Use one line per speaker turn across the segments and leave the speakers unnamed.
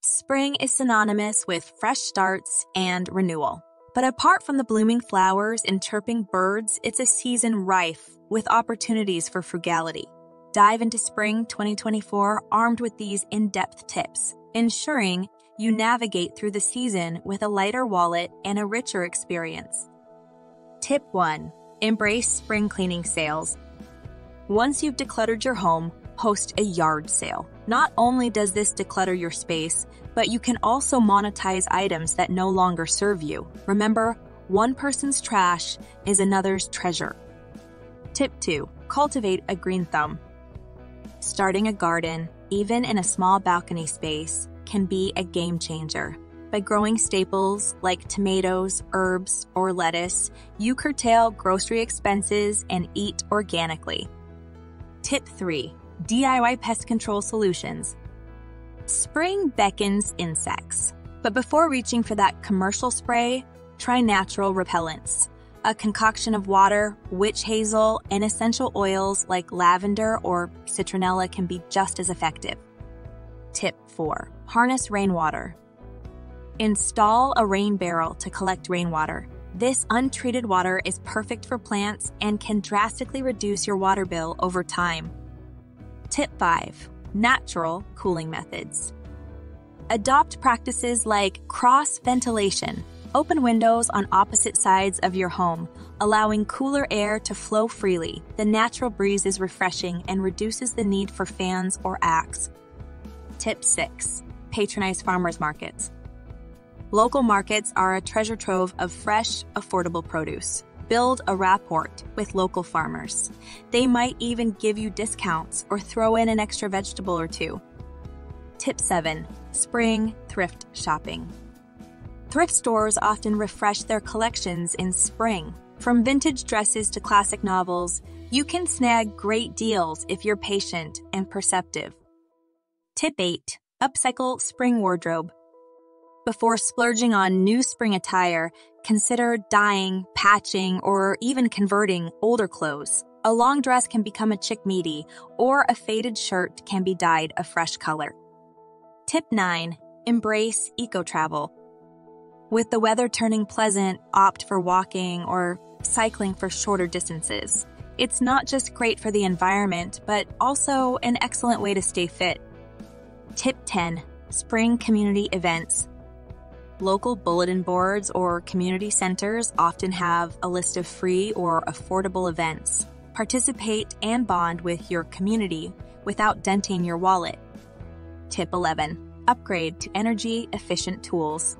Spring is synonymous with fresh starts and renewal. But apart from the blooming flowers and chirping birds, it's a season rife with opportunities for frugality. Dive into spring 2024 armed with these in-depth tips, ensuring you navigate through the season with a lighter wallet and a richer experience. Tip 1. Embrace spring cleaning sales. Once you've decluttered your home, host a yard sale. Not only does this declutter your space, but you can also monetize items that no longer serve you. Remember, one person's trash is another's treasure. Tip 2. Cultivate a green thumb. Starting a garden, even in a small balcony space, can be a game changer. By growing staples like tomatoes, herbs, or lettuce, you curtail grocery expenses and eat organically. Tip 3. DIY pest control solutions. Spring beckons insects, but before reaching for that commercial spray, try natural repellents. A concoction of water, witch hazel, and essential oils like lavender or citronella can be just as effective. Tip 4. Harness rainwater. Install a rain barrel to collect rainwater. This untreated water is perfect for plants and can drastically reduce your water bill over time. Tip 5. Natural cooling methods. Adopt practices like cross-ventilation. Open windows on opposite sides of your home, allowing cooler air to flow freely. The natural breeze is refreshing and reduces the need for fans or acts. Tip 6. Patronize farmers markets. Local markets are a treasure trove of fresh, affordable produce. Build a rapport with local farmers. They might even give you discounts or throw in an extra vegetable or two. Tip 7. Spring thrift shopping. Thrift stores often refresh their collections in spring. From vintage dresses to classic novels, you can snag great deals if you're patient and perceptive. Tip 8. Upcycle spring wardrobe. Before splurging on new spring attire, consider dyeing, patching, or even converting older clothes. A long dress can become a chick meaty, or a faded shirt can be dyed a fresh color. Tip 9. Embrace eco-travel. With the weather turning pleasant, opt for walking or cycling for shorter distances. It's not just great for the environment, but also an excellent way to stay fit. Tip 10. Spring community events. Local bulletin boards or community centers often have a list of free or affordable events. Participate and bond with your community without denting your wallet. Tip 11. Upgrade to energy-efficient tools.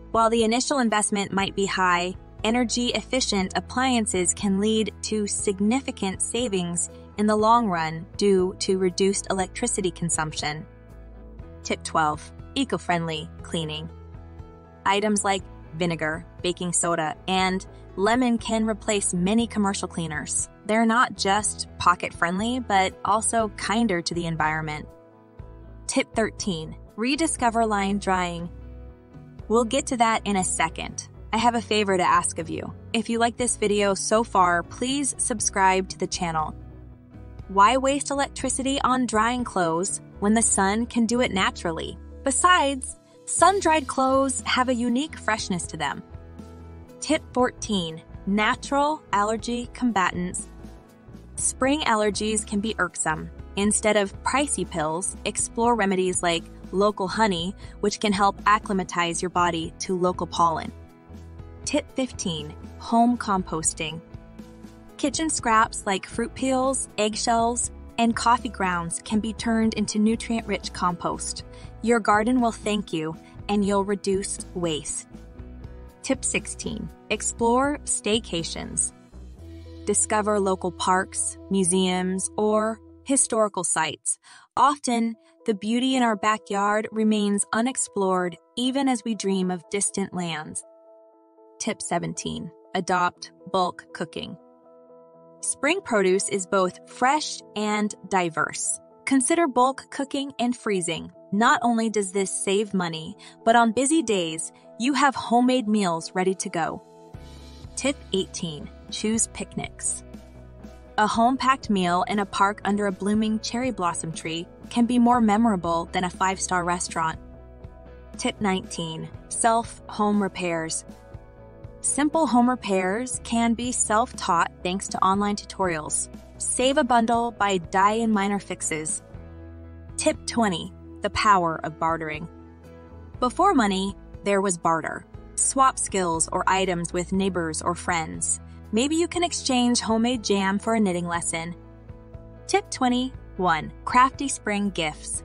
While the initial investment might be high, energy-efficient appliances can lead to significant savings in the long run due to reduced electricity consumption. Tip 12. Eco-friendly cleaning. Items like vinegar, baking soda, and lemon can replace many commercial cleaners. They're not just pocket-friendly, but also kinder to the environment. Tip 13. Rediscover line drying. We'll get to that in a second. I have a favor to ask of you. If you like this video so far, please subscribe to the channel. Why waste electricity on drying clothes when the sun can do it naturally? Besides, sun-dried clothes have a unique freshness to them. Tip 14. Natural allergy combatants. Spring allergies can be irksome. Instead of pricey pills, explore remedies like local honey, which can help acclimatize your body to local pollen. Tip 15. Home composting. Kitchen scraps like fruit peels, eggshells, and coffee grounds can be turned into nutrient-rich compost. Your garden will thank you, and you'll reduce waste. Tip 16. Explore staycations. Discover local parks, museums, or historical sites. Often, the beauty in our backyard remains unexplored even as we dream of distant lands. Tip 17. Adopt bulk cooking. Spring produce is both fresh and diverse. Consider bulk cooking and freezing. Not only does this save money, but on busy days, you have homemade meals ready to go. Tip 18. Choose picnics. A home-packed meal in a park under a blooming cherry blossom tree can be more memorable than a 5-star restaurant. Tip 19. Self-home repairs. Simple home repairs can be self-taught thanks to online tutorials. Save a bundle by die-in minor fixes. Tip 20. The power of bartering. Before money, there was barter. Swap skills or items with neighbors or friends. Maybe you can exchange homemade jam for a knitting lesson. Tip 21. Crafty spring gifts.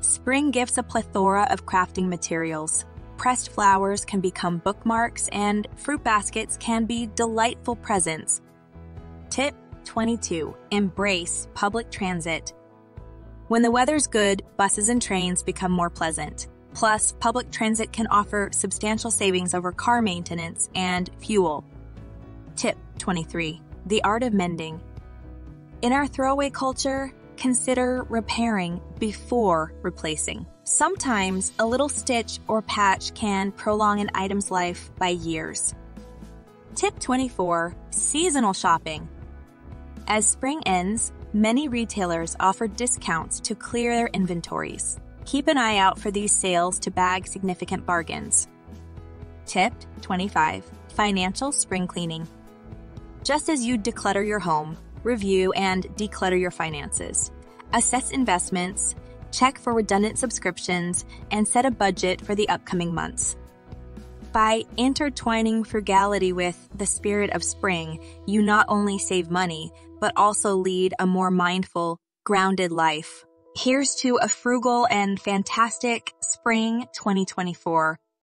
Spring gifts a plethora of crafting materials. Pressed flowers can become bookmarks, and fruit baskets can be delightful presents. Tip 22. Embrace public transit. When the weather's good, buses and trains become more pleasant. Plus, public transit can offer substantial savings over car maintenance and fuel. Tip 23. The art of mending. In our throwaway culture, consider repairing before replacing. Sometimes a little stitch or patch can prolong an item's life by years. Tip 24. Seasonal shopping. As spring ends, many retailers offer discounts to clear their inventories. Keep an eye out for these sales to bag significant bargains. Tip 25. Financial spring cleaning. Just as you declutter your home, review and declutter your finances. Assess investments, check for redundant subscriptions, and set a budget for the upcoming months. By intertwining frugality with the spirit of spring, you not only save money, but also lead a more mindful, grounded life. Here's to a frugal and fantastic spring 2024.